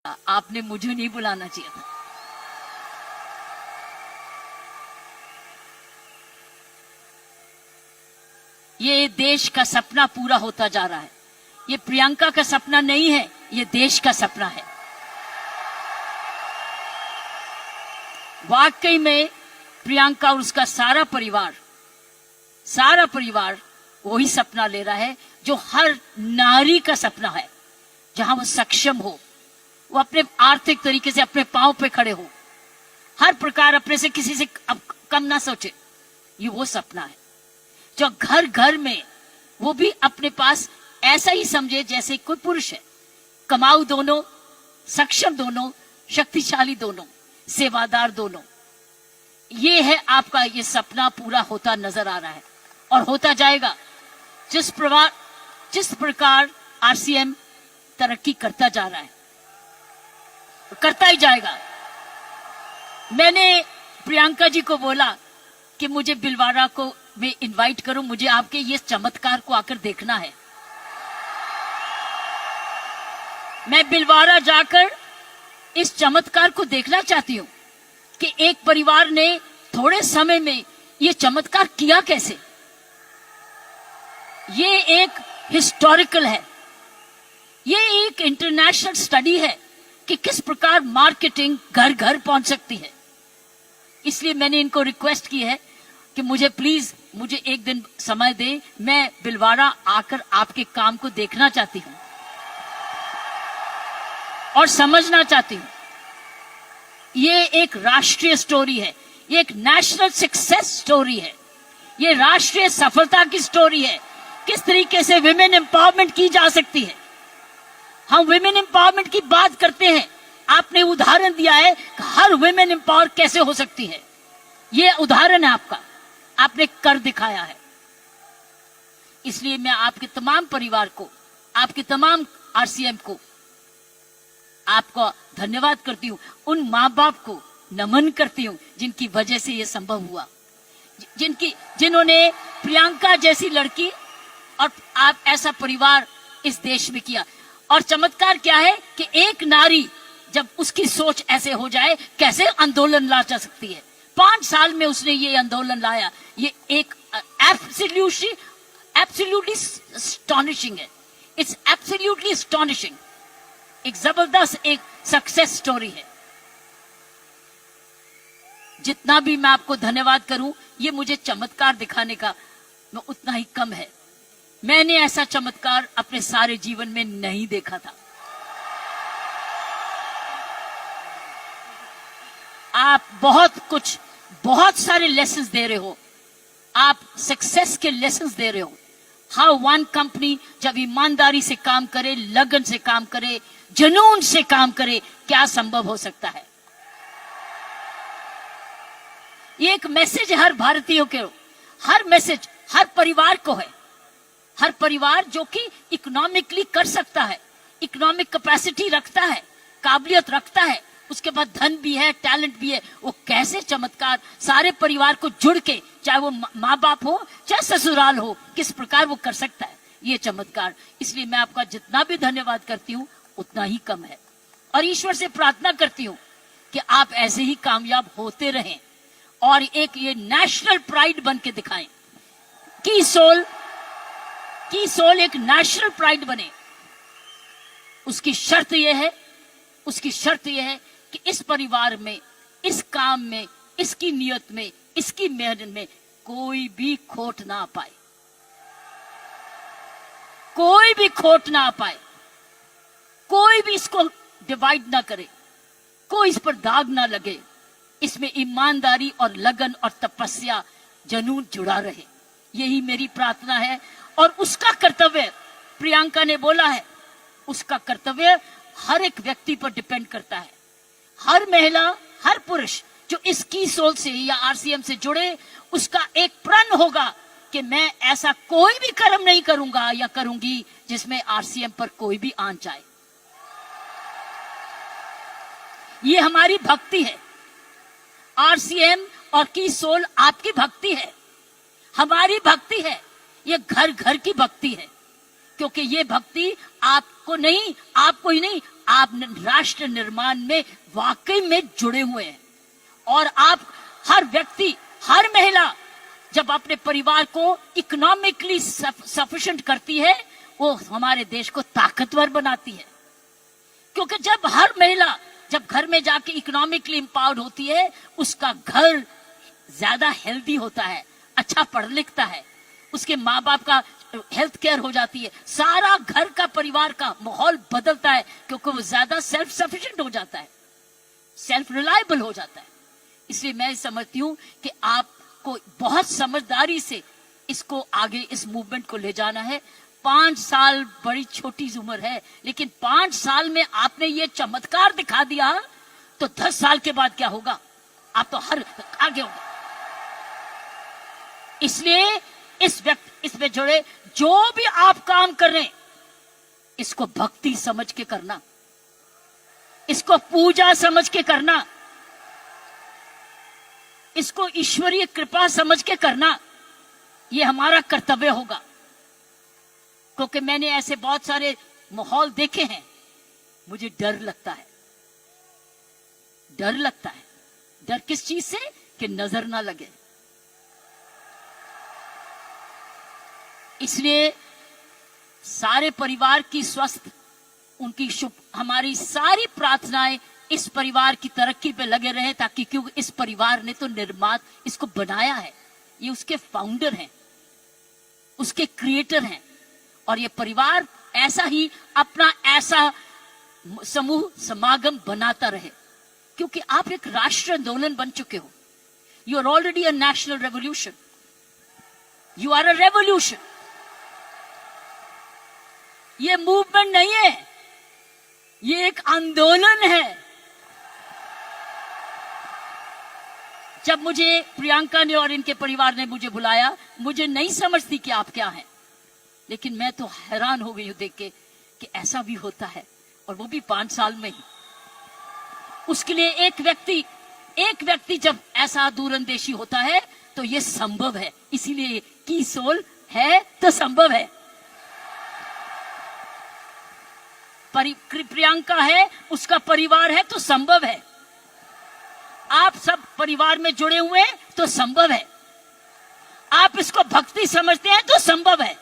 आपने मुझे नहीं बुलाना चाहिए था। ये देश का सपना पूरा होता जा रहा है। ये प्रियंका का सपना नहीं है, ये देश का सपना है। वाकई में प्रियंका और उसका सारा परिवार वही सपना ले रहा है जो हर नारी का सपना है, जहां वो सक्षम हो, वो अपने आर्थिक तरीके से अपने पांव पे खड़े हो, हर प्रकार अपने से किसी से कम ना सोचे। ये वो सपना है जो घर घर में वो भी अपने पास ऐसा ही समझे जैसे कोई पुरुष है। कमाऊ दोनों, सक्षम दोनों, शक्तिशाली दोनों, सेवादार दोनों। ये है आपका ये सपना पूरा होता नजर आ रहा है और होता जाएगा। जिस प्रकार आरसीएम तरक्की करता जा रहा है, करता ही जाएगा। मैंने प्रियंका जी को बोला कि मुझे बिलवाड़ा को मैं इनवाइट करूं, मुझे आपके ये चमत्कार को आकर देखना है। मैं बिलवाड़ा जाकर इस चमत्कार को देखना चाहती हूं कि एक परिवार ने थोड़े समय में ये चमत्कार किया कैसे। ये एक हिस्टोरिकल है, ये एक इंटरनेशनल स्टडी है कि किस प्रकार मार्केटिंग घर घर पहुंच सकती है। इसलिए मैंने इनको रिक्वेस्ट की है कि मुझे प्लीज मुझे एक दिन समय दे, मैं बिलवाड़ा आकर आपके काम को देखना चाहती हूं और समझना चाहती हूं। ये एक राष्ट्रीय स्टोरी है, ये एक नेशनल सक्सेस स्टोरी है, ये राष्ट्रीय सफलता की स्टोरी है। किस तरीके से विमेन एम्पावरमेंट की जा सकती है। हम विमेन एम्पावरमेंट की बात करते हैं, आपने उदाहरण दिया है कि हर विमेन एम्पावर कैसे हो सकती है। ये उदाहरण है आपका, आपने कर दिखाया है। इसलिए मैं आपके तमाम परिवार को, आपके तमाम आरसीएम को, आपको धन्यवाद करती हूं। उन मां बाप को नमन करती हूं जिनकी वजह से यह संभव हुआ, जिन्होंने प्रियंका जैसी लड़की और आप ऐसा परिवार इस देश में किया। और चमत्कार क्या है कि एक नारी जब उसकी सोच ऐसे हो जाए, कैसे आंदोलन ला जा सकती है। 5 साल में उसने ये आंदोलन लाया। ये एक एब्सोल्युटली एस्टॉनिशिंग है। It's absolutely astonishing. एक जबरदस्त एक सक्सेस स्टोरी है। जितना भी मैं आपको धन्यवाद करूं, ये मुझे चमत्कार दिखाने का उतना ही कम है। मैंने ऐसा चमत्कार अपने सारे जीवन में नहीं देखा था। आप बहुत सारे लेसन्स दे रहे हो, आप सक्सेस के लेसन्स दे रहे हो। हाउ वन कंपनी जब ईमानदारी से काम करे, लगन से काम करे, जुनून से काम करे, क्या संभव हो सकता है। ये एक मैसेज है हर भारतीयों के, हर मैसेज हर परिवार को है। हर परिवार जो कि इकोनॉमिकली कर सकता है, इकोनॉमिक कैपेसिटी रखता है, काबिलियत रखता है, उसके बाद धन भी है, टैलेंट भी है, वो कैसे चमत्कार सारे परिवार को जुड़ के, चाहे वो माँ बाप हो चाहे ससुराल हो, किस प्रकार वो कर सकता है ये चमत्कार। इसलिए मैं आपका जितना भी धन्यवाद करती हूँ उतना ही कम है। और ईश्वर से प्रार्थना करती हूँ कि आप ऐसे ही कामयाब होते रहें और एक ये नेशनल प्राइड बन के दिखाएं। की सोल एक नेशनल प्राइड बने। उसकी शर्त यह है कि इस परिवार में, इस काम में, इसकी नियत में, इसकी मेहनत में कोई भी खोट ना पाए, कोई भी खोट ना पाए, कोई भी इसको डिवाइड ना करे, कोई इस पर दाग ना लगे। इसमें ईमानदारी और लगन और तपस्या, जुनून जुड़ा रहे। यही मेरी प्रार्थना है। और उसका कर्तव्य, प्रियंका ने बोला है, उसका कर्तव्य हर एक व्यक्ति पर डिपेंड करता है। हर महिला, हर पुरुष जो इस की सोल से या आरसीएम से जुड़े, उसका एक प्रण होगा कि मैं ऐसा कोई भी कर्म नहीं करूंगा या करूंगी जिसमें आरसीएम पर कोई भी आंच जाए। ये हमारी भक्ति है। आरसीएम और की सोल आपकी भक्ति है, हमारी भक्ति है। ये घर घर की भक्ति है, क्योंकि ये भक्ति आपको ही नहीं आप राष्ट्र निर्माण में वाकई में जुड़े हुए हैं। और आप हर व्यक्ति, हर महिला जब अपने परिवार को इकोनॉमिकली सफिशिएंट करती है, वो हमारे देश को ताकतवर बनाती है। क्योंकि जब हर महिला जब घर में जाके इकोनॉमिकली एम्पावर्ड होती है, उसका घर ज्यादा हेल्दी होता है, अच्छा पढ़ लिखता है, उसके माँ बाप का हेल्थ केयर हो जाती है, सारा घर का परिवार का माहौल बदलता है, क्योंकि वो ज्यादा सेल्फ सफिशिएंट हो जाता है, सेल्फ रिलायबल हो जाता है। इसलिए मैं समझती हूँ कि आपको बहुत समझदारी से इसको आगे, इस मूवमेंट को ले जाना है। 5 साल बड़ी छोटी उम्र है, लेकिन 5 साल में आपने ये चमत्कार दिखा दिया, तो 10 साल के बाद क्या होगा? आप तो हर आगे होगा। इसलिए इसमें जुड़े जो भी आप काम कर रहे हैं, इसको भक्ति समझ के करना, इसको पूजा समझ के करना, इसको ईश्वरीय कृपा समझ के करना, ये हमारा कर्तव्य होगा। क्योंकि मैंने ऐसे बहुत सारे माहौल देखे हैं, मुझे डर लगता है। डर लगता है। डर किस चीज से? कि नजर ना लगे। इसलिए सारे परिवार की स्वस्थ, उनकी शुभ, हमारी सारी प्रार्थनाएं इस परिवार की तरक्की पे लगे रहे, ताकि क्योंकि इस परिवार ने तो निर्माता इसको बनाया है, ये उसके फाउंडर हैं, उसके क्रिएटर हैं। और ये परिवार ऐसा ही अपना ऐसा समूह समागम बनाता रहे, क्योंकि आप एक राष्ट्रीय आंदोलन बन चुके हो। You are already a national revolution, you are a revolution. ये मूवमेंट नहीं है, ये एक आंदोलन है। जब मुझे प्रियंका ने और इनके परिवार ने मुझे बुलाया, मुझे नहीं समझती कि आप क्या हैं, लेकिन मैं तो हैरान हो गई हूं देख के कि ऐसा भी होता है, और वो भी 5 साल में ही। उसके लिए एक व्यक्ति जब ऐसा दूरंदेशी होता है तो ये संभव है। इसीलिए की सोल है तो संभव है। प्रियंका है, उसका परिवार है तो संभव है। आप सब परिवार में जुड़े हुए हैं तो संभव है। आप इसको भक्ति समझते हैं तो संभव है।